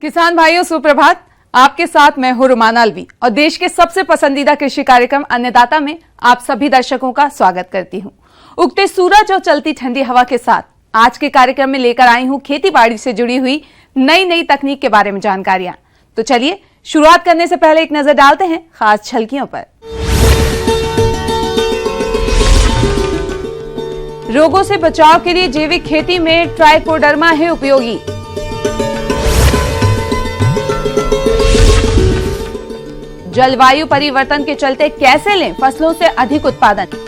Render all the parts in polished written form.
किसान भाइयों सुप्रभात। आपके साथ मैं हूं रुमाना अलवी और देश के सबसे पसंदीदा कृषि कार्यक्रम अन्नदाता में आप सभी दर्शकों का स्वागत करती हूं। उगते सूरज और चलती ठंडी हवा के साथ आज के कार्यक्रम में लेकर आई हूं खेती बाड़ी से जुड़ी हुई नई नई तकनीक के बारे में जानकारियां। तो चलिए शुरुआत करने से पहले एक नजर डालते हैं खास झलकियों पर। रोगों से बचाव के लिए जैविक खेती में ट्राइकोडर्मा है उपयोगी। जलवायु परिवर्तन के चलते कैसे लें फसलों से अधिक उत्पादन।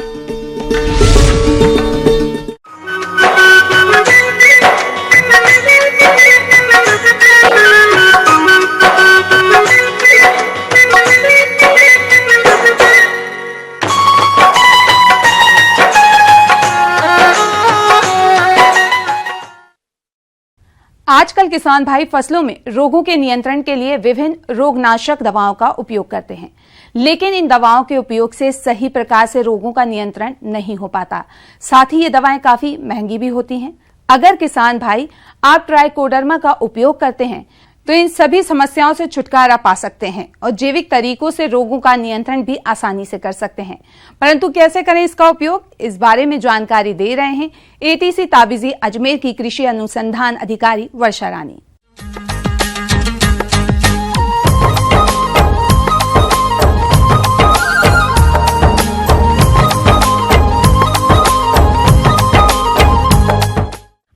आजकल किसान भाई फसलों में रोगों के नियंत्रण के लिए विभिन्न रोगनाशक दवाओं का उपयोग करते हैं, लेकिन इन दवाओं के उपयोग से सही प्रकार से रोगों का नियंत्रण नहीं हो पाता। साथ ही ये दवाएं काफी महंगी भी होती हैं। अगर किसान भाई आप ट्राइकोडर्मा का उपयोग करते हैं तो इन सभी समस्याओं से छुटकारा पा सकते हैं और जैविक तरीकों से रोगों का नियंत्रण भी आसानी से कर सकते हैं। परंतु कैसे करें इसका उपयोग, इस बारे में जानकारी दे रहे हैं एटीसी ताबीजी अजमेर की कृषि अनुसंधान अधिकारी वर्षा रानी।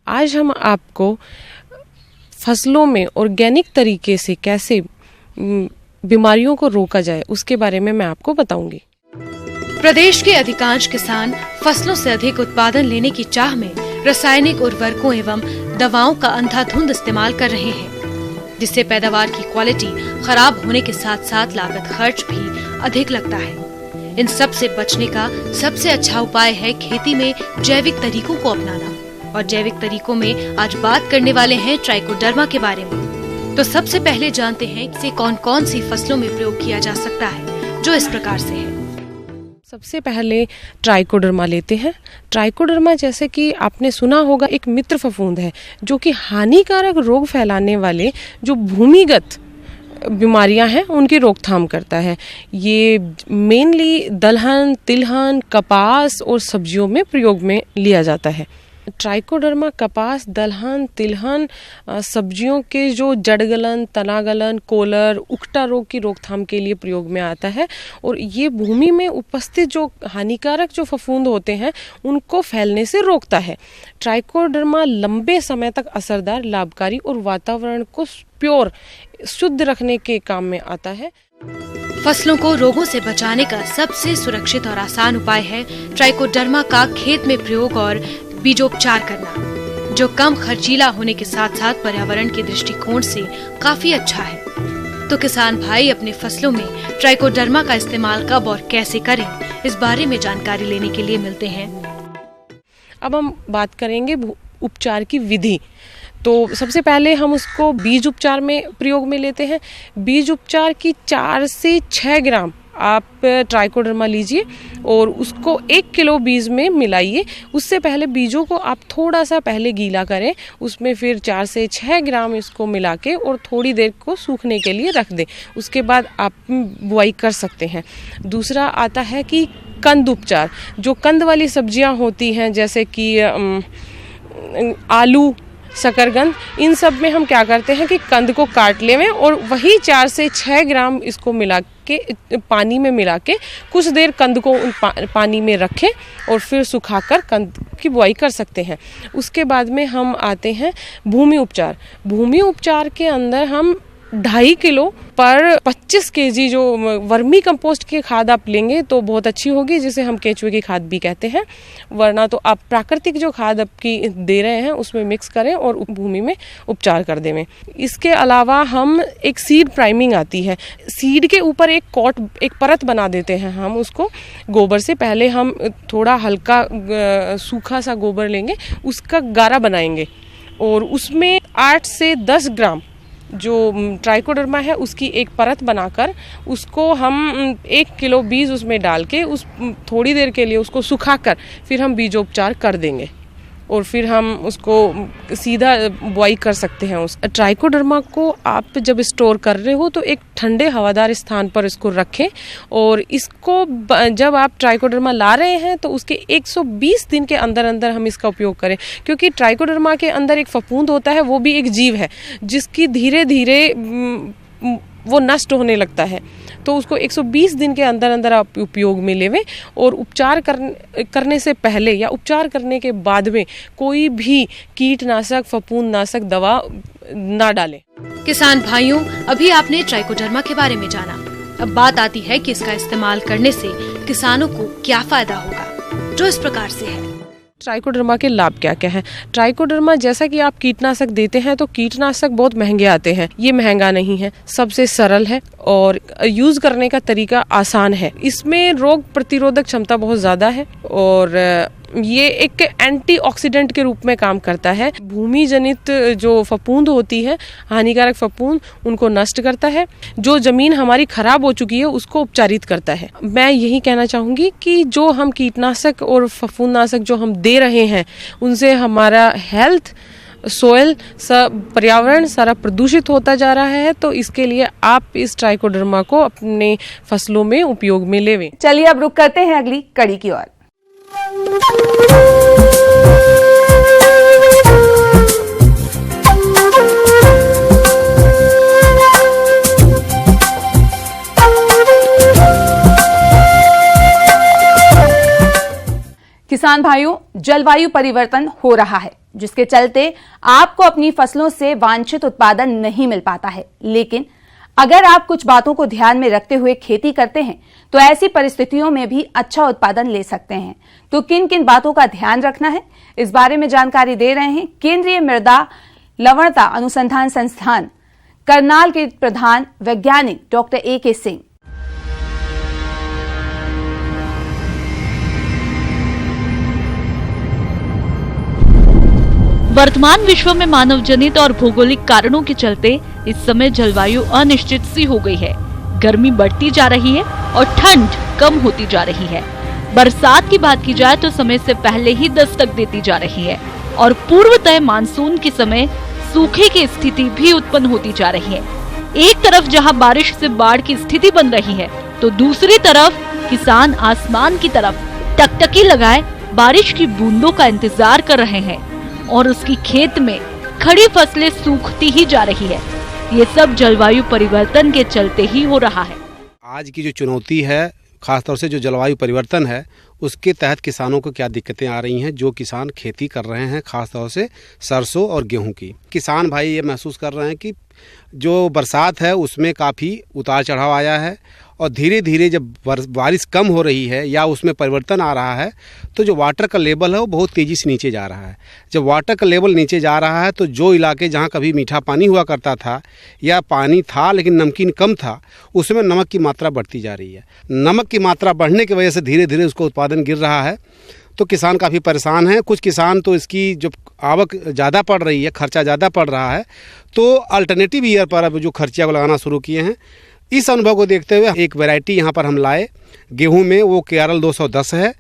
आज हम आपको फसलों में ऑर्गेनिक तरीके से कैसे बीमारियों को रोका जाए उसके बारे में मैं आपको बताऊंगी। प्रदेश के अधिकांश किसान फसलों से अधिक उत्पादन लेने की चाह में रासायनिक उर्वरकों एवं दवाओं का अंधाधुंध इस्तेमाल कर रहे हैं, जिससे पैदावार की क्वालिटी खराब होने के साथ साथ लागत खर्च भी अधिक लगता है। इन सब से बचने का सबसे अच्छा उपाय है खेती में जैविक तरीकों को अपनाना। और जैविक तरीकों में आज बात करने वाले हैं ट्राइकोडर्मा के बारे में। तो सबसे पहले जानते हैं इसे कौन कौन सी फसलों में प्रयोग किया जा सकता है, जो इस प्रकार से है। सबसे पहले ट्राइकोडर्मा लेते हैं। ट्राइकोडर्मा जैसे कि आपने सुना होगा एक मित्र फफूंद है जो कि हानिकारक रोग फैलाने वाले जो भूमिगत बीमारियां हैं उनकी रोकथाम करता है। ये मेनली दलहन, तिलहन, कपास और सब्जियों में प्रयोग में लिया जाता है। ट्राइकोडर्मा कपास, दलहन, तिलहन, सब्जियों के जो जड़गलन, तनागलन, कोलर, उकटा रोग की रोकथाम के लिए प्रयोग में आता है और ये भूमि में उपस्थित जो हानिकारक जो फफूंद होते हैं उनको फैलने से रोकता है। ट्राइकोडर्मा लंबे समय तक असरदार, लाभकारी और वातावरण को प्योर, शुद्ध रखने के काम में आता है। फसलों को रोगों से बचाने का सबसे सुरक्षित और आसान उपाय है ट्राइकोडर्मा का खेत में प्रयोग और बीजोपचार करना, जो कम खर्चीला होने के साथ साथ पर्यावरण के दृष्टिकोण से काफी अच्छा है। तो किसान भाई अपने फसलों में ट्राइकोडर्मा का इस्तेमाल कब और कैसे करें, इस बारे में जानकारी लेने के लिए मिलते हैं। अब हम बात करेंगे उपचार की विधि। तो सबसे पहले हम उसको बीज उपचार में प्रयोग में लेते हैं। बीज उपचार की 4 से 6 ग्राम आप ट्राइकोडर्मा लीजिए और उसको 1 किलो बीज में मिलाइए। उससे पहले बीजों को आप थोड़ा सा पहले गीला करें, उसमें फिर 4 से 6 ग्राम इसको मिला के और थोड़ी देर को सूखने के लिए रख दें। उसके बाद आप बुआई कर सकते हैं। दूसरा आता है कि कंद उपचार। जो कंद वाली सब्जियां होती हैं जैसे कि आलू, शकरकंद, इन सब में हम क्या करते हैं कि कंद को काट लें और वही 4 से 6 ग्राम इसको मिला के पानी में मिला के कुछ देर कंद को पानी में रखें और फिर सुखाकर कंद की बुआई कर सकते हैं। उसके बाद में हम आते हैं भूमि उपचार। भूमि उपचार के अंदर हम 2.5 किलो पर 25 केजी जो वर्मी कंपोस्ट की खाद आप लेंगे तो बहुत अच्छी होगी, जिसे हम केचुए की खाद भी कहते हैं। वरना तो आप प्राकृतिक जो खाद आपकी दे रहे हैं उसमें मिक्स करें और भूमि में उपचार कर दें। इसके अलावा हम एक सीड प्राइमिंग आती है। सीड के ऊपर एक परत बना देते हैं हम उसको गोबर से। पहले हम थोड़ा हल्का सूखा सा गोबर लेंगे, उसका गारा बनाएंगे और उसमें 8 से 10 ग्राम जो ट्राइकोडर्मा है उसकी एक परत बनाकर उसको हम 1 किलो बीज उसमें डाल के उस थोड़ी देर के लिए उसको सुखाकर फिर हम बीजोपचार कर देंगे और फिर हम उसको सीधा बुआई कर सकते हैं। उस ट्राइकोडर्मा को आप जब स्टोर कर रहे हो तो एक ठंडे हवादार स्थान पर इसको रखें, और इसको जब आप ट्राइकोडर्मा ला रहे हैं तो उसके 120 दिन के अंदर अंदर हम इसका उपयोग करें, क्योंकि ट्राइकोडर्मा के अंदर एक फफूंद होता है, वो भी एक जीव है जिसकी धीरे धीरे वो नष्ट होने लगता है। तो उसको 120 दिन के अंदर अंदर आप उपयोग में लेवें, और उपचार करने से पहले या उपचार करने के बाद में कोई भी कीटनाशक फफूंदनाशक दवा ना डालें। किसान भाइयों, अभी आपने ट्राइकोडर्मा के बारे में जाना। अब बात आती है कि इसका इस्तेमाल करने से किसानों को क्या फायदा होगा, जो इस प्रकार से है। ट्राइकोडर्मा के लाभ क्या क्या हैं? ट्राइकोडर्मा जैसा कि आप कीटनाशक देते हैं तो कीटनाशक बहुत महंगे आते हैं, ये महंगा नहीं है, सबसे सरल है और यूज करने का तरीका आसान है। इसमें रोग प्रतिरोधक क्षमता बहुत ज्यादा है और ये एक एंटीऑक्सीडेंट के रूप में काम करता है। भूमि जनित जो फफूंद होती है, हानिकारक फफूंद, उनको नष्ट करता है। जो जमीन हमारी खराब हो चुकी है उसको उपचारित करता है। मैं यही कहना चाहूँगी कि जो हम कीटनाशक और फफूंदनाशक जो हम दे रहे हैं उनसे हमारा हेल्थ, सोयल, पर्यावरण सारा प्रदूषित होता जा रहा है। तो इसके लिए आप इस ट्राइकोडर्मा को अपने फसलों में उपयोग में लेवें। चलिए अब रुक करते हैं अगली कड़ी की ओर। किसान भाइयों, जलवायु परिवर्तन हो रहा है, जिसके चलते आपको अपनी फसलों से वांछित उत्पादन नहीं मिल पाता है। लेकिन अगर आप कुछ बातों को ध्यान में रखते हुए खेती करते हैं तो ऐसी परिस्थितियों में भी अच्छा उत्पादन ले सकते हैं। तो किन किन बातों का ध्यान रखना है, इस बारे में जानकारी दे रहे हैं केंद्रीय मृदा लवणता अनुसंधान संस्थान करनाल के प्रधान वैज्ञानिक डॉक्टर A.K. सिंह। वर्तमान विश्व में मानव जनित और भौगोलिक कारणों के चलते इस समय जलवायु अनिश्चित सी हो गई है। गर्मी बढ़ती जा रही है और ठंड कम होती जा रही है। बरसात की बात की जाए तो समय से पहले ही दस्तक देती जा रही है और पूर्व तय मानसून के समय सूखे की स्थिति भी उत्पन्न होती जा रही है। एक तरफ जहां बारिश से बाढ़ की स्थिति बन रही है तो दूसरी तरफ किसान आसमान की तरफ टकटकी लगाए बारिश की बूंदों का इंतजार कर रहे हैं और उसकी खेत में खड़ी फसलें सूखती ही जा रही है। ये सब जलवायु परिवर्तन के चलते ही हो रहा है। आज की जो चुनौती है, खासतौर से जो जलवायु परिवर्तन है, उसके तहत किसानों को क्या दिक्कतें आ रही हैं। जो किसान खेती कर रहे हैं, खासतौर से सरसों और गेहूं की, किसान भाई ये महसूस कर रहे हैं कि जो बरसात है उसमें काफ़ी उतार चढ़ाव आया है और धीरे धीरे जब बारिश कम हो रही है या उसमें परिवर्तन आ रहा है तो जो वाटर का लेवल है वो बहुत तेज़ी से नीचे जा रहा है। जब वाटर का लेवल नीचे जा रहा है तो जो इलाके जहाँ कभी मीठा पानी हुआ करता था या पानी था लेकिन नमकीन कम था, उसमें नमक की मात्रा बढ़ती जा रही है। नमक की मात्रा बढ़ने की वजह से धीरे धीरे उसका उत्पादन गिर रहा है। तो किसान काफ़ी परेशान हैं। कुछ किसान तो इसकी जो आवक ज़्यादा पड़ रही है, खर्चा ज़्यादा पड़ रहा है, तो अल्टरनेटिव ईयर पर अब जो खर्चा को लगाना शुरू किए हैं। इस अनुभव को देखते हुए एक वैरायटी यहाँ पर हम लाए गेहूं में, वो KRL 210 है,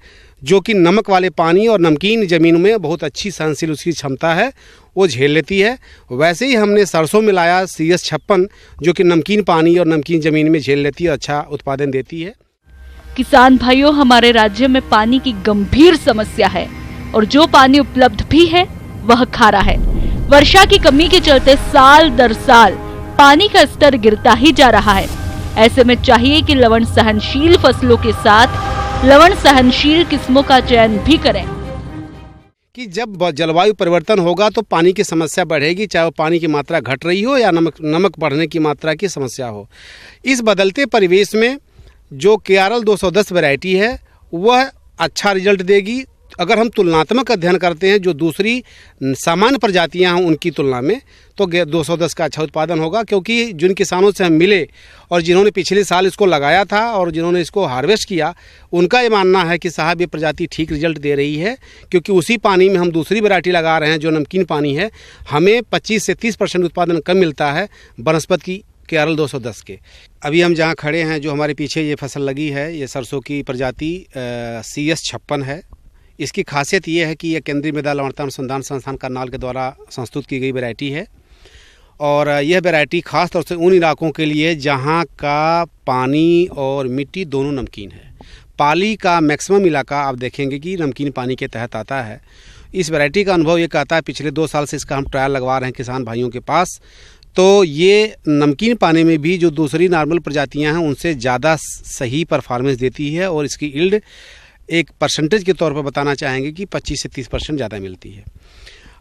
जो कि नमक वाले पानी और नमकीन ज़मीन में बहुत अच्छी सहनशील उसकी क्षमता है, वो झेल लेती है। वैसे ही हमने सरसों में लाया CS 56, जो कि नमकीन पानी और नमकीन ज़मीन में झेल लेती है, अच्छा उत्पादन देती है। किसान भाइयों, हमारे राज्य में पानी की गंभीर समस्या है और जो पानी उपलब्ध भी है वह खारा है। वर्षा की कमी के चलते साल दर साल पानी का स्तर गिरता ही जा रहा है। ऐसे में चाहिए कि लवण सहनशील फसलों के साथ लवण सहनशील किस्मों का चयन भी करें। कि जब जलवायु परिवर्तन होगा तो पानी की समस्या बढ़ेगी, चाहे वो पानी की मात्रा घट रही हो या नमक बढ़ने की मात्रा की समस्या हो। इस बदलते परिवेश में जो KRL 210 वैरायटी है वह अच्छा रिजल्ट देगी। अगर हम तुलनात्मक अध्ययन करते हैं जो दूसरी सामान्य प्रजातियां हैं उनकी तुलना में, तो 210 का अच्छा उत्पादन होगा। क्योंकि जिन किसानों से हम मिले और जिन्होंने पिछले साल इसको लगाया था और जिन्होंने इसको हार्वेस्ट किया, उनका ये मानना है कि साहब ये प्रजाति ठीक रिजल्ट दे रही है। क्योंकि उसी पानी में हम दूसरी वैरायटी लगा रहे हैं जो नमकीन पानी है, हमें 25 से 30% उत्पादन कम मिलता है बनस्पत की KRL 210 के। अभी हम जहाँ खड़े हैं, जो हमारे पीछे ये फसल लगी है, ये सरसों की प्रजाति CS 56 है। इसकी खासियत ये है कि यह केंद्रीय मृदा लवणता अनुसंधान संस्थान करनाल के द्वारा संस्तुत की गई वैरायटी है और यह वैरायटी खास तौर से उन इलाकों के लिए जहां का पानी और मिट्टी दोनों नमकीन है। पाली का मैक्सिमम इलाका आप देखेंगे कि नमकीन पानी के तहत आता है। इस वैरायटी का अनुभव ये कहता है, पिछले 2 साल से इसका हम ट्रायल लगवा रहे हैं किसान भाइयों के पास, तो ये नमकीन पानी में भी जो दूसरी नॉर्मल प्रजातियां हैं उनसे ज़्यादा सही परफॉर्मेंस देती है और इसकी यील्ड एक परसेंटेज के तौर पर बताना चाहेंगे कि 25 से 30% ज़्यादा मिलती है।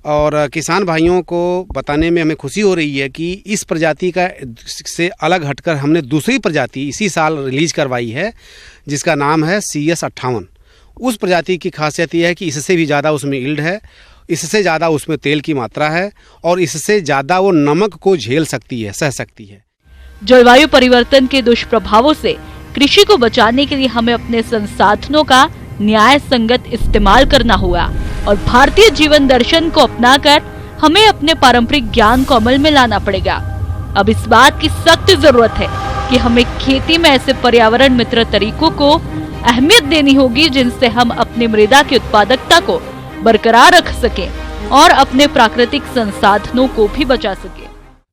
और किसान भाइयों को बताने में हमें खुशी हो रही है कि इस प्रजाति का से अलग हटकर हमने दूसरी प्रजाति इसी साल रिलीज करवाई है जिसका नाम है CS58। उस प्रजाति की खासियत यह है कि इससे भी ज़्यादा उसमें यील्ड है, इससे ज़्यादा उसमें तेल की मात्रा है और इससे ज़्यादा वो नमक को झेल सकती है, सह सकती है। जलवायु परिवर्तन के दुष्प्रभावों से कृषि को बचाने के लिए हमें अपने संसाधनों का न्याय संगत इस्तेमाल करना होगा और भारतीय जीवन दर्शन को अपनाकर हमें अपने पारंपरिक ज्ञान को अमल में लाना पड़ेगा। अब इस बात की सख्त जरूरत है कि हमें खेती में ऐसे पर्यावरण मित्र तरीकों को अहमियत देनी होगी जिनसे हम अपनी मृदा की उत्पादकता को बरकरार रख सकें और अपने प्राकृतिक संसाधनों को भी बचा सकें।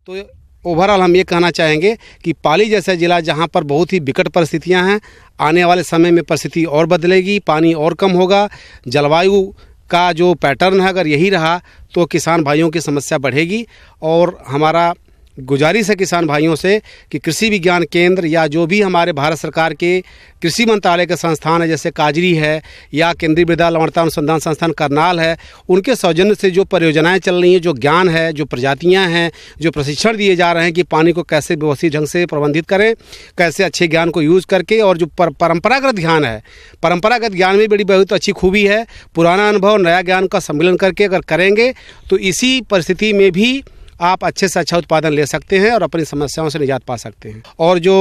तो ओवरऑल हम ये कहना चाहेंगे कि पाली जैसा जिला जहाँ पर बहुत ही विकट परिस्थितियाँ हैं, आने वाले समय में परिस्थिति और बदलेगी, पानी और कम होगा, जलवायु का जो पैटर्न है अगर यही रहा तो किसान भाइयों की समस्या बढ़ेगी। और हमारा गुजारिश है किसान भाइयों से कि कृषि विज्ञान केंद्र या जो भी हमारे भारत सरकार के कृषि मंत्रालय के संस्थान है जैसे काजरी है या केंद्रीय मृदा लवणता अनुसंधान संस्थान करनाल है, उनके सौजन्य से जो परियोजनाएं चल रही हैं, जो ज्ञान है, जो प्रजातियां हैं, जो प्रशिक्षण दिए जा रहे हैं कि पानी को कैसे व्यवस्थित ढंग से प्रबंधित करें, कैसे अच्छे ज्ञान को यूज़ करके, और जो परंपरागत ज्ञान है, परंपरागत ज्ञान में बड़ी बहुत अच्छी खूबी है। पुराना अनुभव नया ज्ञान का सम्मिलन करके अगर करेंगे तो इसी परिस्थिति में भी आप अच्छे से अच्छा उत्पादन ले सकते हैं और अपनी समस्याओं से निजात पा सकते हैं और जो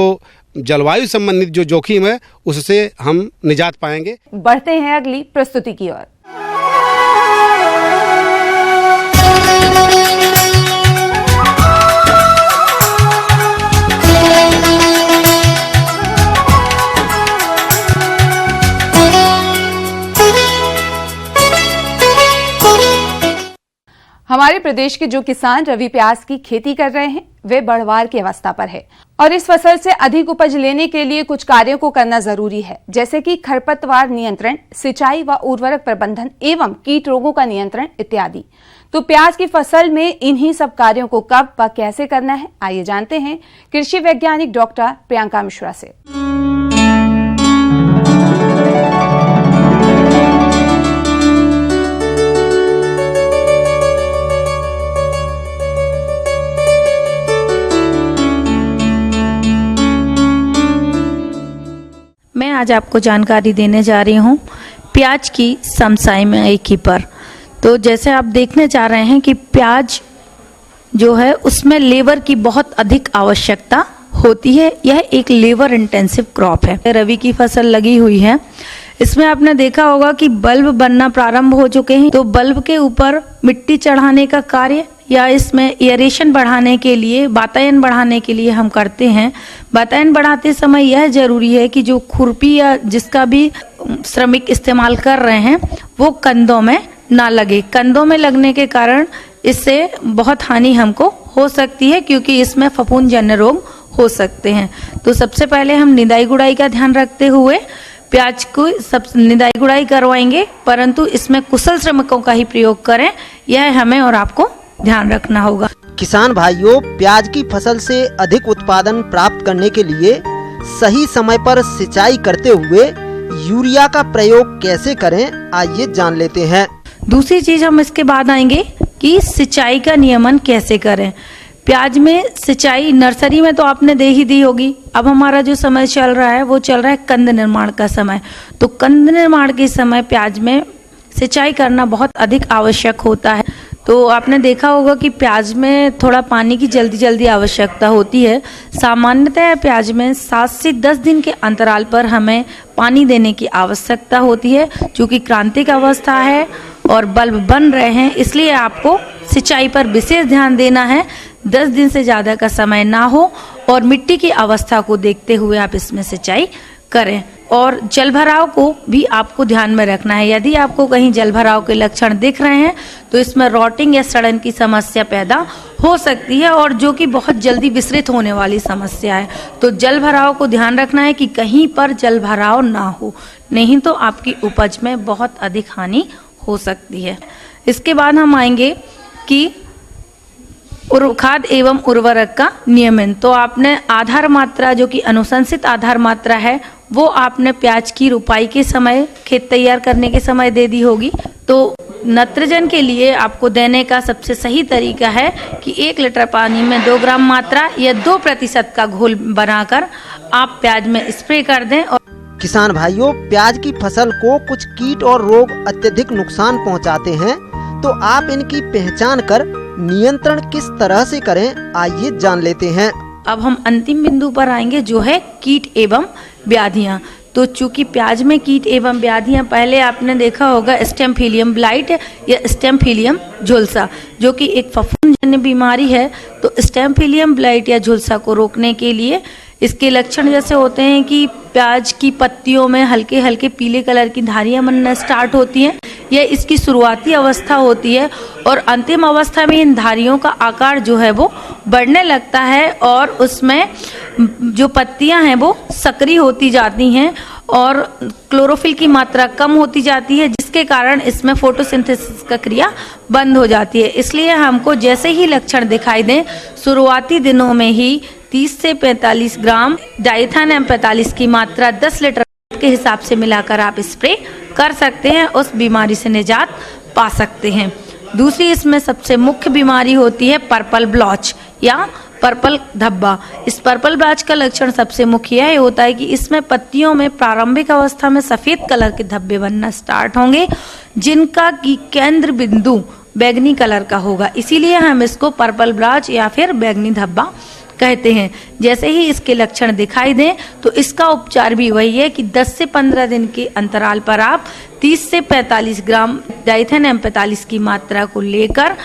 जलवायु संबंधित जो जोखिम है उससे हम निजात पाएंगे। बढ़ते हैं अगली प्रस्तुति की ओर। हमारे प्रदेश के जो किसान रबी प्याज की खेती कर रहे हैं वे बढ़वार की अवस्था पर है और इस फसल से अधिक उपज लेने के लिए कुछ कार्यों को करना जरूरी है, जैसे कि खरपतवार नियंत्रण, सिंचाई व उर्वरक प्रबंधन एवं कीट रोगों का नियंत्रण इत्यादि। तो प्याज की फसल में इन्हीं सब कार्यों को कब व कैसे करना है, आइए जानते हैं कृषि वैज्ञानिक डॉक्टर प्रियंका मिश्रा से। मैं आज आपको जानकारी देने जा रही हूँ प्याज की समसामयिकी पर। तो जैसे आप देखने जा रहे हैं कि प्याज जो है उसमें लेबर की बहुत अधिक आवश्यकता होती है। यह एक लेबर इंटेंसिव क्रॉप है। रबी की फसल लगी हुई है, इसमें आपने देखा होगा कि बल्ब बनना प्रारंभ हो चुके हैं। तो बल्ब के ऊपर मिट्टी चढ़ाने का कार्य या इसमें एयरेशन बढ़ाने के लिए, वातायन बढ़ाने के लिए हम करते हैं। वातायन बढ़ाते समय यह जरूरी है कि जो खुरपी या जिसका भी श्रमिक इस्तेमाल कर रहे हैं वो कंधों में ना लगे। कंधों में लगने के कारण इससे बहुत हानि हमको हो सकती है, क्योंकि इसमें फफूंदजन्य रोग हो सकते हैं। तो सबसे पहले हम निदाई गुड़ाई का ध्यान रखते हुए प्याज को सब निदाई गुड़ाई करवाएंगे, परंतु इसमें कुशल श्रमिकों का ही प्रयोग करें, यह हमें और आपको ध्यान रखना होगा। किसान भाइयों, प्याज की फसल से अधिक उत्पादन प्राप्त करने के लिए सही समय पर सिंचाई करते हुए यूरिया का प्रयोग कैसे करें, आइए जान लेते हैं। दूसरी चीज हम इसके बाद आएंगे कि सिंचाई का नियमन कैसे करें। प्याज में सिंचाई नर्सरी में तो आपने दे ही दी होगी। अब हमारा जो समय चल रहा है वो चल रहा है कंद निर्माण का समय। तो कंद निर्माण के समय प्याज में सिंचाई करना बहुत अधिक आवश्यक होता है। तो आपने देखा होगा कि प्याज में थोड़ा पानी की जल्दी आवश्यकता होती है। सामान्यतः प्याज में 7 से 10 दिन के अंतराल पर हमें पानी देने की आवश्यकता होती है। चूँकि क्रांतिक अवस्था है और बल्ब बन रहे हैं, इसलिए आपको सिंचाई पर विशेष ध्यान देना है। 10 दिन से ज़्यादा का समय ना हो और मिट्टी की अवस्था को देखते हुए आप इसमें सिंचाई करें। और जल भराव को भी आपको ध्यान में रखना है। यदि आपको कहीं जल भराव के लक्षण दिख रहे हैं तो इसमें रॉटिंग या सड़न की समस्या पैदा हो सकती है, और जो कि बहुत जल्दी विस्तृत होने वाली समस्या है। तो जल भराव को ध्यान रखना है कि कहीं पर जल भराव ना हो, नहीं तो आपकी उपज में बहुत अधिक हानि हो सकती है। इसके बाद हम आएंगे कि खाद एवं उर्वरक का नियमन। तो आपने आधार मात्रा, जो कि अनुशंसित आधार मात्रा है, वो आपने प्याज की रुपाई के समय, खेत तैयार करने के समय दे दी होगी। तो नत्रजन के लिए आपको देने का सबसे सही तरीका है कि 1 लीटर पानी में 2 ग्राम मात्रा या 2% का घोल बनाकर आप प्याज में स्प्रे कर दें। और किसान भाइयों, प्याज की फसल को कुछ कीट और रोग अत्यधिक नुकसान पहुंचाते हैं, तो आप इनकी पहचान कर नियंत्रण किस तरह से करें, आइए जान लेते हैं। अब हम अंतिम बिंदु पर आएंगे, जो है कीट एवं व्याधियां। तो चूंकि प्याज में कीट एवं व्याधियां, पहले आपने देखा होगा स्टेमफिलियम ब्लाइट या स्टेमफिलियम झुलसा, जो कि एक फफूंदजन्य बीमारी है। तो स्टेमफिलियम ब्लाइट या झुलसा को रोकने के लिए इसके लक्षण जैसे होते हैं कि प्याज की पत्तियों में हल्के हल्के पीले कलर की धारियां बनना स्टार्ट होती हैं। यह इसकी शुरुआती अवस्था होती है, और अंतिम अवस्था में इन धारियों का आकार जो है वो बढ़ने लगता है, और उसमें जो पत्तियां हैं वो सक्रिय होती जाती हैं और क्लोरोफिल की मात्रा कम होती जाती है, जिसके कारण इसमें फोटोसिंथेसिस का क्रिया बंद हो जाती है। इसलिए हमको जैसे ही लक्षण दिखाई दें, शुरुआती दिनों में ही 30 से 45 ग्राम डाइथान M45 की मात्रा 10 लीटर के हिसाब से मिलाकर आप स्प्रे कर सकते हैं, उस बीमारी से निजात पा सकते हैं। दूसरी इसमें सबसे मुख्य बीमारी होती है पर्पल ब्लॉच या पर्पल धब्बा। इस पर्पल ब्लॉच का लक्षण सबसे मुख्य यह होता है कि इसमें पत्तियों में प्रारंभिक अवस्था में सफेद कलर के धब्बे बनना स्टार्ट होंगे, जिनका की केंद्र बिंदु बैगनी कलर का होगा। इसीलिए हम इसको पर्पल ब्लॉच या फिर बैगनी धब्बा कहते हैं। जैसे ही इसके लक्षण दिखाई दें तो इसका उपचार भी वही है कि 10 से 15 दिन के अंतराल पर आप 30 से 45 ग्राम डाइथेन M45 की मात्रा को लेकर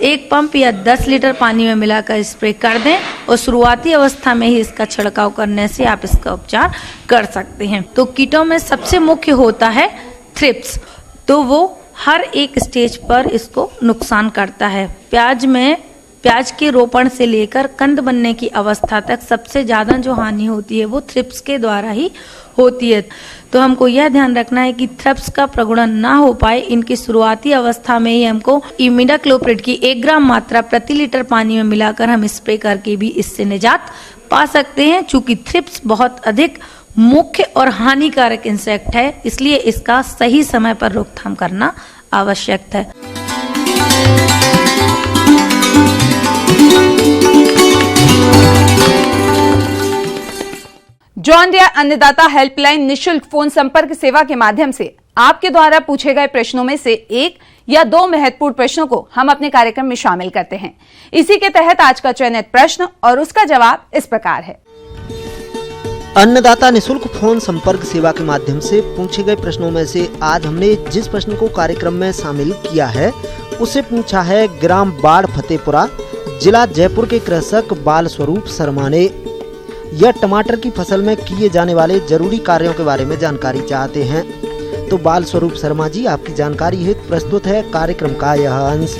1 पंप या 10 लीटर पानी में मिलाकर स्प्रे कर दें, और शुरुआती अवस्था में ही इसका छिड़काव करने से आप इसका उपचार कर सकते हैं। तो कीटों में सबसे मुख्य होता है थ्रिप्स, तो वो हर एक स्टेज पर इसको नुकसान करता है। प्याज के रोपण से लेकर कंद बनने की अवस्था तक सबसे ज्यादा जो हानि होती है वो थ्रिप्स के द्वारा ही होती है। तो हमको यह ध्यान रखना है कि थ्रिप्स का प्रगुणन ना हो पाए, इनकी शुरुआती अवस्था में ही हमको इमिडाक्लोप्रिड की 1 ग्राम मात्रा प्रति लीटर पानी में मिलाकर हम स्प्रे करके भी इससे निजात पा सकते हैं। चूंकि थ्रिप्स बहुत अधिक मुख्य और हानिकारक इंसेक्ट है, इसलिए इसका सही समय पर रोकथाम करना आवश्यक है। जॉन डियर अन्नदाता हेल्पलाइन निशुल्क फोन संपर्क सेवा के माध्यम से आपके द्वारा पूछे गए प्रश्नों में से 1 या 2 महत्वपूर्ण प्रश्नों को हम अपने कार्यक्रम में शामिल करते हैं। इसी के तहत आज का चयनित प्रश्न और उसका जवाब इस प्रकार है। अन्नदाता निशुल्क फोन संपर्क सेवा के माध्यम से पूछे गए प्रश्नों में से आज हमने जिस प्रश्न को कार्यक्रम में शामिल किया है उसे पूछा है ग्राम बाढ़ फतेहपुरा, जिला जयपुर के कृषक बाल स्वरूप शर्मा ने। यह टमाटर की फसल में किए जाने वाले जरूरी कार्यों के बारे में जानकारी चाहते हैं। तो बाल स्वरूप शर्मा जी, आपकी जानकारी हेतु प्रस्तुत है कार्यक्रम का यह अंश।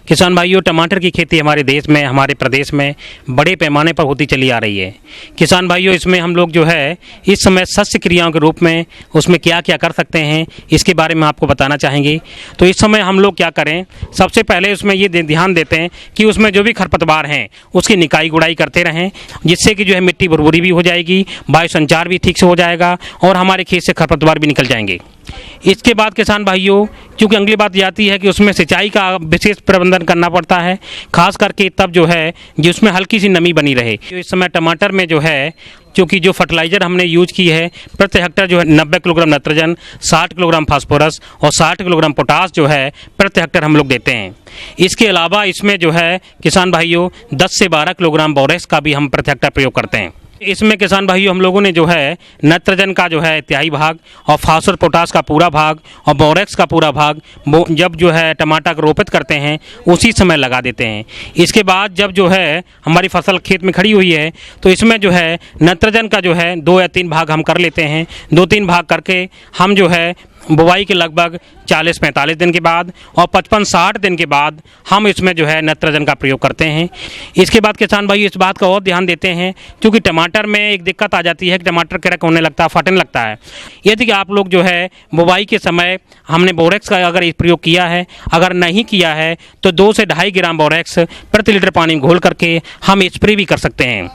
किसान भाइयों, टमाटर की खेती हमारे देश में, हमारे प्रदेश में बड़े पैमाने पर होती चली आ रही है। किसान भाइयों, इसमें हम लोग जो है इस समय शस्य क्रियाओं के रूप में उसमें क्या क्या कर सकते हैं, इसके बारे में आपको बताना चाहेंगे। तो इस समय हम लोग क्या करें, सबसे पहले उसमें ये ध्यान देते हैं कि उसमें जो भी खरपतवार हैं उसकी निकाई गुड़ाई करते रहें, जिससे कि जो है मिट्टी भुरभुरी भी हो जाएगी, वायु संचार भी ठीक से हो जाएगा और हमारे खेत से खरपतवार भी निकल जाएंगे। इसके बाद किसान भाइयों, क्योंकि अगली बात आती है कि उसमें सिंचाई का विशेष प्रबंधन करना पड़ता है, खास करके तब जो है जिसमें हल्की सी नमी बनी रहे। तो इस समय टमाटर में जो है, क्योंकि जो फर्टिलाइजर हमने यूज की है प्रति हेक्टेयर जो है 90 किलोग्राम नाइट्रोजन, 60 किलोग्राम फास्फोरस और 60 किलोग्राम पोटास जो है प्रति हेक्टेयर हम लोग देते हैं। इसके अलावा इसमें जो है किसान भाइयों 10 से 12 किलोग्राम बोरेक्स का भी हम प्रति हेक्टेयर प्रयोग करते हैं। इसमें किसान भाइयों हम लोगों ने जो है नाइट्रोजन का जो है तिहाई भाग और फास्फोरस पोटास का पूरा भाग और बोरेक्स का पूरा भाग वो जब जो है टमाटर को रोपित करते हैं उसी समय लगा देते हैं। इसके बाद जब जो है हमारी फसल खेत में खड़ी हुई है तो इसमें जो है नाइट्रोजन का जो है 2 या 3 भाग हम कर लेते हैं। 2-3 भाग करके हम जो है बुवाई के लगभग 40-45 दिन के बाद और 55-60 दिन के बाद हम इसमें जो है नाइट्रोजन का प्रयोग करते हैं। इसके बाद किसान भाई इस बात का और ध्यान देते हैं क्योंकि टमाटर में एक दिक्कत आ जाती है कि टमाटर क्रैक होने लगता है, फटने लगता है। यदि आप लोग जो है बुवाई के समय हमने बोरेक्स का अगर प्रयोग किया है, अगर नहीं किया है तो 2 से 2.5 ग्राम बोरेक्स प्रति लीटर पानी में घोल करके हम स्प्रे भी कर सकते हैं।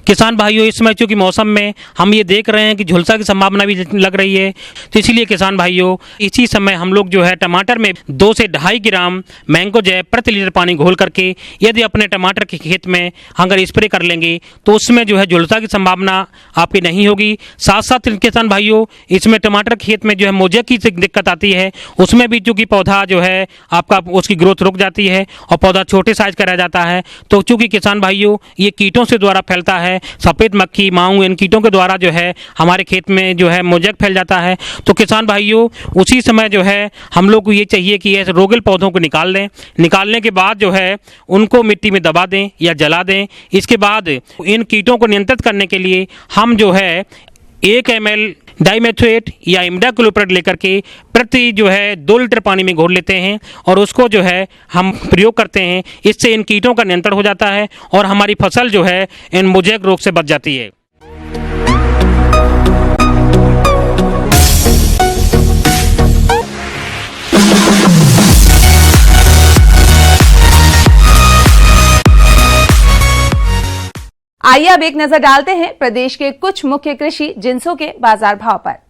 किसान भाइयों इस समय चूँकि मौसम में हम ये देख रहे हैं कि झुलसा की संभावना भी लग रही है, तो इसीलिए किसान भाइयों इसी समय हम लोग जो है टमाटर में 2 से 2.5 ग्राम मैंगोजेब प्रति लीटर पानी घोल करके यदि अपने टमाटर के खेत में अगर स्प्रे कर लेंगे तो उसमें जो है झुलसा की संभावना आपकी नहीं होगी। साथ साथ किसान भाइयों इसमें टमाटर के खेत में जो है मोजेक की दिक्कत आती है, उसमें भी चूँकि पौधा जो है आपका उसकी ग्रोथ रुक जाती है और पौधा छोटे साइज का रह जाता है। तो चूँकि किसान भाइयों ये कीटों से द्वारा फैलता है, सफ़ेद मक्खी, माऊ, इन कीटों के द्वारा जो है हमारे खेत में जो है मोजेक फैल जाता है। तो किसान भाइयों उसी समय जो है हम लोग को ये चाहिए कि ऐसे रोगल पौधों को निकाल दें। निकालने के बाद जो है उनको मिट्टी में दबा दें या जला दें। इसके बाद इन कीटों को नियंत्रित करने के लिए हम जो है 1 ml डाइमेथोएट या इमिडाक्लोप्रिड लेकर के प्रति जो है 2 लीटर पानी में घोल लेते हैं और उसको जो है हम प्रयोग करते हैं। इससे इन कीटों का नियंत्रण हो जाता है और हमारी फसल जो है इन मोजेक रोग से बच जाती है। आइए अब एक नजर डालते हैं प्रदेश के कुछ मुख्य कृषि जिन्सों के बाजार भाव पर।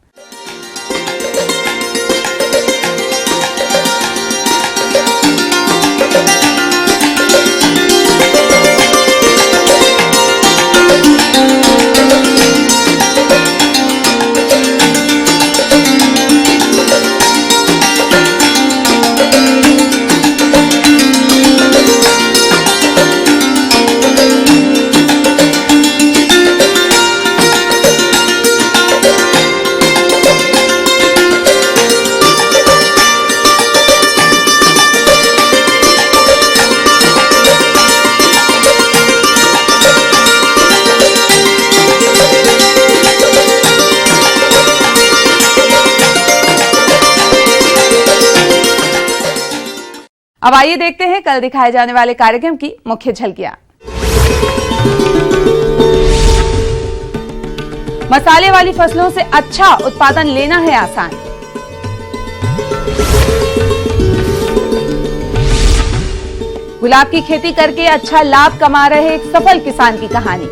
अब आइए देखते हैं कल दिखाए जाने वाले कार्यक्रम की मुख्य झलकियां। मसाले वाली फसलों से अच्छा उत्पादन लेना है आसान। गुलाब की खेती करके अच्छा लाभ कमा रहे एक सफल किसान की कहानी।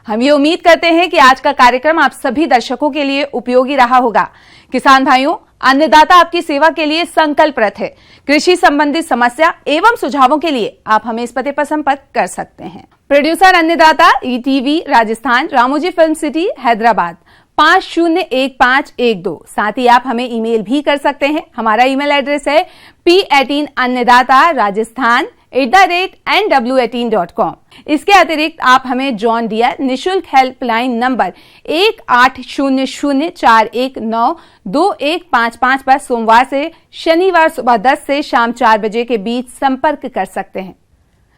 हम ये उम्मीद करते हैं कि आज का कार्यक्रम आप सभी दर्शकों के लिए उपयोगी रहा होगा। किसान भाइयों, अन्नदाता आपकी सेवा के लिए संकल्परत है। कृषि संबंधित समस्या एवं सुझावों के लिए आप हमें इस पते पर संपर्क कर सकते हैं। प्रोड्यूसर अन्नदाता, ETV Rajasthan, Ramoji film city, Hyderabad 501512। साथ ही आप हमें ईमेल भी कर सकते हैं। हमारा ईमेल एड्रेस है p18annadaata@nw18.com। इसके अतिरिक्त आप हमें जॉन डियर निशुल्क हेल्पलाइन नंबर 180041922155 पर सोमवार से शनिवार सुबह 10 से शाम 4 बजे के बीच संपर्क कर सकते हैं।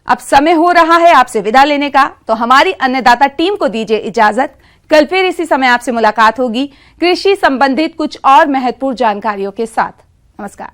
अब समय हो रहा है आपसे विदा लेने का, तो हमारी अन्नदाता टीम को दीजिए इजाजत। कल फिर इसी समय आपसे मुलाकात होगी कृषि संबंधित कुछ और महत्वपूर्ण जानकारियों के साथ। नमस्कार।